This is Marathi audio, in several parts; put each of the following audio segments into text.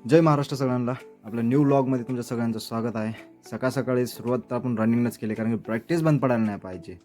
जय महाराष्ट्र सगळ्यांना. आपल्या न्यू व्लॉगमध्ये तुमच्या सगळ्यांचं स्वागत आहे. सकाळी सुरुवात तर आपण रनिंगनंच केली, कारण की प्रॅक्टिस बंद पडायला नाही पाहिजे.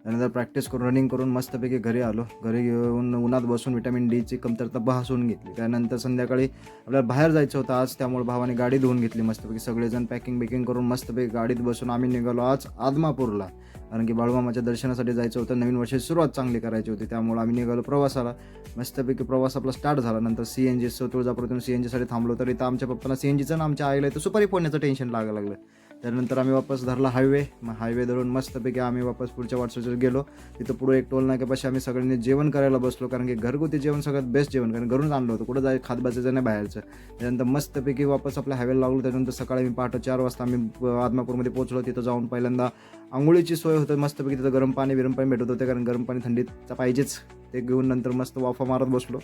त्यानंतर प्रॅक्टिस करून रनिंग करून मस्तपैकी घरी आलो. घरी येऊन उन्हात बसून विटॅमिन डीची कमतरता भासून घेतली. त्यानंतर संध्याकाळी आपल्याला बाहेर जायचं होतं आज, त्यामुळे भावाने गाडी धुवून घेतली मस्तपैकी. सगळेजण पॅकिंग करून मस्तपैकी गाडीत बसून आम्ही निघालो आज आदमापूरला, कारण की बाळूमामाच्या दर्शनासाठी जायचं होतं. नवीन वर्षाची सुरुवात चांगली करायची होती, त्यामुळे आम्ही निघालो प्रवासाला. मस्तपैकी प्रवास आपला स्टार्ट झाला. नंतर CNG तुळजापूरतून CNGसाठी थांबलो, तर इथं आमच्या पप्पांना CNGचं आणि आमच्या आईला इथं सुपारी फोडण्याचं टेन्शन लागायला लागलं. त्यानंतर आम्ही वापस धरला हायवे. मग हायवे धरून मस्तपैकी आम्ही वापस पुढच्या वाटचालीवर गेलो. तिथं पुढे एक टोल नाक्यापाशी आम्ही सगळ्यांनी जेवण करायला बसलो, कारण की घरगुती जेवण सगळ्यात बेस्ट जेवण, कारण घरूनच आणलं होतं, कुठं खात बसायचं नाही बाहेरचं. त्यानंतर मस्तपैकी वापस आपल्या हायवेला लागलो. त्यानंतर सकाळी मी पहाटे 4 वाजता आम्ही आदमापूरमध्ये पोहोचलो. तिथं जाऊन पहिल्यांदा आंघोळीची सोय होतं मस्तपैकी. तिथं गरम पाणी भेटत होते, कारण गरम पाणी थंडीत पाहिजेच. ते घेऊन नंतर मस्त वाफा मारत बसलो.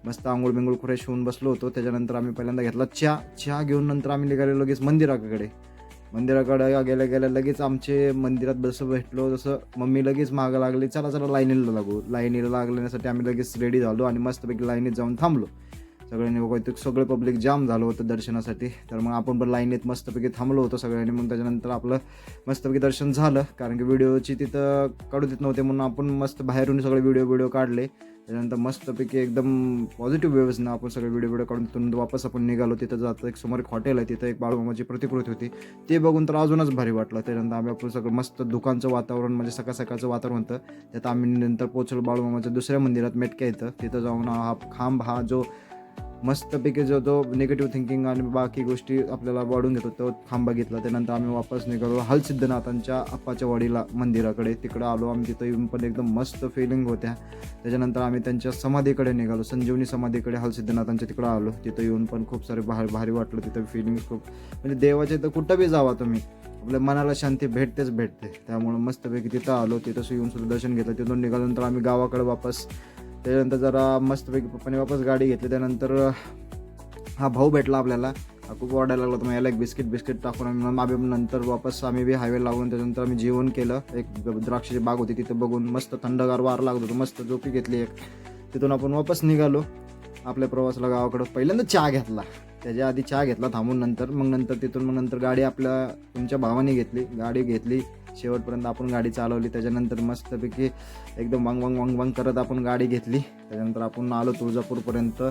मस्त आंघोळ फ्रेश होऊन बसलो होतो. त्याच्यानंतर आम्ही पहिल्यांदा घेतला चहा घेऊन नंतर आम्ही निघालेलो लगेच मंदिराकडे गेल्या लगेच आमचे मंदिरात भेटलो. जसं मम्मी लगेच मागं लागली, चला लाईनीला लागण्यासाठी आम्ही लगेच रेडी झालो आणि मस्तपैकी लाईनीत जाऊन थांबलो. सगळ्यांनी बघा सगळं पब्लिक जाम झालं होतं दर्शनासाठी, तर मग आपण पण लाईनीत मस्तपैकी थांबलो होतो सगळ्यांनी. मग त्याच्यानंतर आपलं मस्तपैकी दर्शन झालं, कारण की व्हिडिओची तिथं काढू देत नव्हते, म्हणून आपण मस्त बाहेरून सगळे व्हिडिओ काढले. त्याच्यानंतर मस्तपैकी एकदम पॉझिटिव्ह वेव्सनं आपण सगळे व्हिडिओ काढून तिथून वापस आपण निघालो. तिथं जातं एक समोर एक हॉटेल आहे, तिथं एक बाळूमामाची प्रतिकृती होती, ते बघून तर अजूनच भारी वाटलं. त्याच्यानंतर आम्ही आपण सगळं मस्त दुकानचं वातावरण, म्हणजे सकाळचं वातावरण होतं. त्यात आम्ही नंतर पोहोचलो बाळूमामाच्या दुसऱ्या मंदिरात मेटक्या येतं. तिथं जाऊन हा खांब, हा जो मस्तपैकी जो निगेटिव्ह थिंकिंग आणि बाकी गोष्टी आपल्याला वाढून घेतो, तो खांबा घेतला. त्यानंतर आम्ही वापस निघालो हलसिद्धनाथांच्या आप्पाच्या वाडीला मंदिराकडे. तिकडं आलो आम्ही. तिथं येऊन पण एकदम मस्त फिलिंग होत्या. त्याच्यानंतर आम्ही त्यांच्या समाधीकडे निघालो, संजीवनी समाधीकडे हलसिद्धनाथांच्या तिकडं आलो. तिथं येऊन पण खूप सारे भारी वाटलं. तिथं फिलिंग खूप, म्हणजे देवाच्या इथं कुठं बी जावा तुम्ही, आपल्या मनाला शांती भेटते. त्यामुळं मस्तपैकी तिथं आलो. तिथं येऊन सुद्धा दर्शन घेतलं. तिथून निघाल्यानंतर आम्ही गावाकडे वापस. त्याच्यानंतर जरा मस्तपैकी पप्पाने वापस गाडी घेतली. त्यानंतर हा भाऊ भेटला आपल्याला, खूप ओरडायला लागला, तर याला एक बिस्किट टाकून आम्ही नंतर वापस आम्ही बी हायवे लागून त्याच्यानंतर आम्ही जेवण केलं. एक द्राक्षाची बाग होती, तिथं बघून मस्त थंडगार वार लागत होतं, मस्त झोपी घेतली एक. तिथून आपण वापस निघालो आपल्या प्रवासाला गावाकडं. पहिल्यांदा चहा घेतला, त्याच्या आधी चहा घेतला थांबून. नंतर गाडी आपल्या तुमच्या भावाने गाडी घेतली शेवटपर्यंत आपण गाडी चालवली. त्याच्यानंतर मस्तपैकी एकदम वांग करत आपण गाडी घेतली. त्याच्यानंतर आपण आलो तुळजापूरपर्यंत.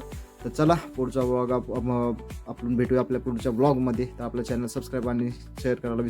तर चला पुढचा व्लॉग आपण भेटूया आपल्या पुढच्या व्लॉगमध्ये. तर आपल्या चॅनल सबस्क्राईब आणि शेअर करायला विसरू